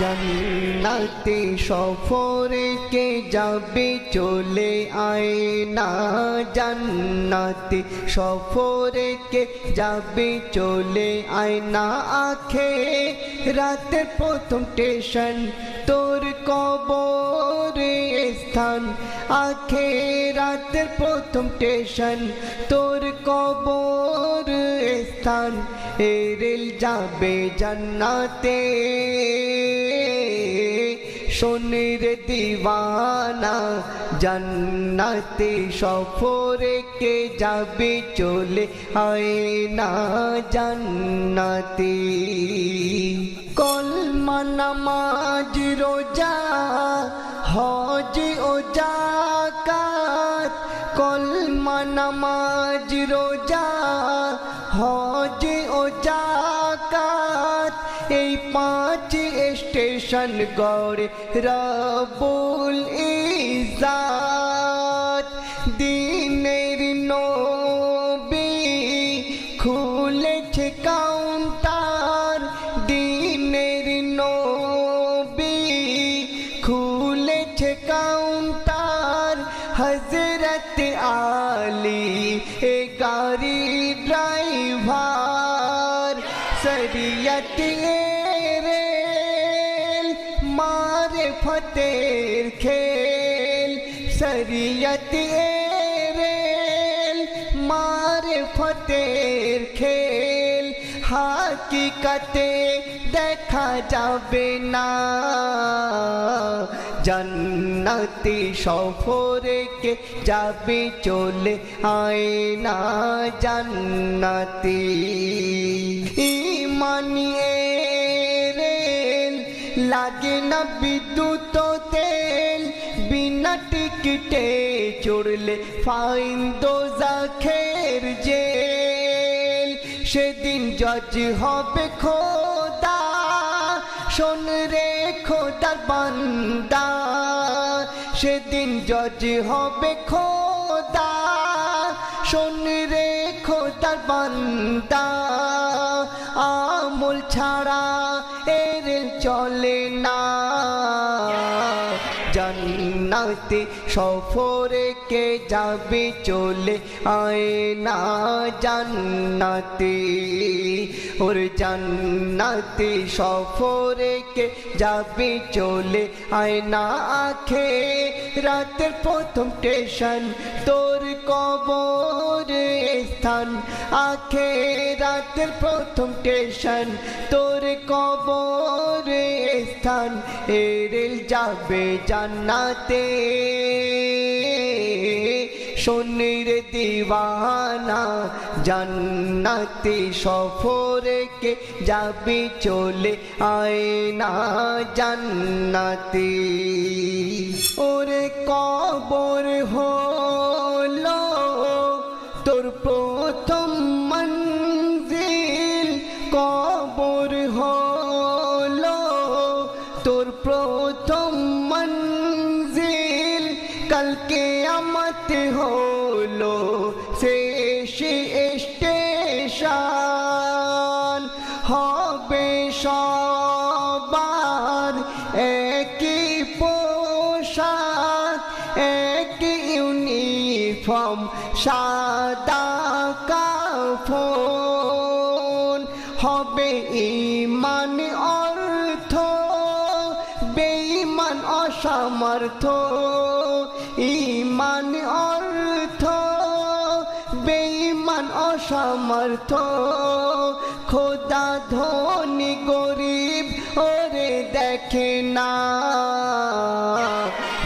জান্নাতে সফরে কে যাবে চলে আয় না, জান্নাতে সফরে কে যাবে চলে আয় না। আখিরাতের প্রথম স্টেশন তোর কবরে স্থান, আখিরাতের প্রথম স্টেশন তোর কবর স্থান। এ রেল যাবে জান্নাতে শোনের দিওয়ানা, জান্নাতে সফরে কে যাবে চলে আয় না, জান্নাতে। কলমা নামাজ রোজা হজ ও যাকাত, কলমা নামাজ রোজা হজ ও যাকাত, এই পাঁচ স্টেশন গড়ে রব্বুল ইজ্জত। দিনের নবী খুলেছে কাউন্টার, দিনের নবী খুলেছে কাউন্টার। হযরত আলী এ গাড়ি ড্রাইভার, শরিয়ত রেল মারিফতের খেল, শরিয়ত রেল মারিফতের খেল। হাকিকতে দেখা যাবে না, জান্নাতে সফরে কে যাবে চলে আয় না, জান্নাতে। ইমানিয়ে রেল লাগে না বিদ্যুৎ তেল, বিনা টিকিটে চড়লে ফাইন দোজাখের জেল। সেদিন জজ হবে খোদা, শোন রে খোদার বান্দা, সেদিন জজ হবে খোদা, শোন রে খোদার বান্দা। আমল ছাড়া এ রেল চলে না, জান্নাতে সফরে কে যাবে চলে আয় না, জান্নাতে। ওর জান্নাতে সফরে কে যাবে চলে আয় না। আখিরাতের প্রথম স্টেশন তোর কবর স্থান, আখিরাতের প্রথম স্টেশন তোর কবর স্থান। এ রেল যাবে জান্নাতে শোনের দিওয়ানা, জান্নাতে সফরে কে যাবে চলে আয় না, জান্নাতে। ওরে কবর হলো তোর প্রথম মঞ্জিল, কবর হলো তোর প্রথম মঞ্জিল। কাল কিয়ামত হলো শেষ স্টেশন, হবে সবার একই পোশাক, একই ইউনিফর্ম, সাদা কাফন। হবে ঈমান অর্থ, বেঈমান অসমর্থ, ঈমান অর্থ, বেঈমান অসমর্থ। খোদা ধনী গরিব ওরে দেখে না,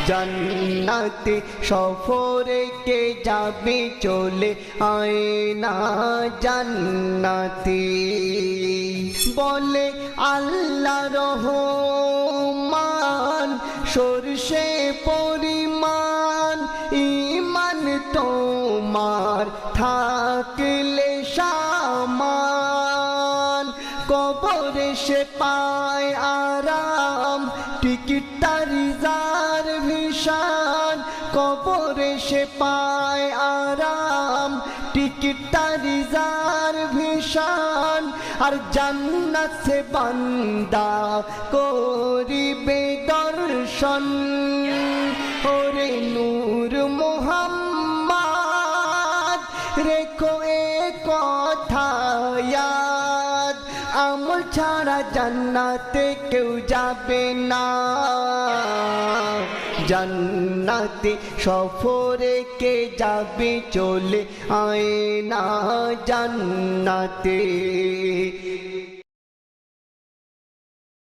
জান্নাতে সফরে কে যাবে চলে আয় না, জান্নাতে। বলে আল্লাহ রহমান সরষে পরিমাণ, ঈমান তোমার থাকলে সামান। কবরে সে পায় আরাম, টিকিটটা রিজার্ভ নিশান কবরে সে পায় আরাম টিকিটটা রিজার্ভেশন আর জান্নাত সে বান্দা করিবে দর্শন ওরে নূর মুহাম্মদ রেখো এ কথা ইয়াদ আমল ছাড়া জান্নাতে কেউ যাবে না জান্নাতে সফরে কে যাবে চলে আয় না জান্নাতে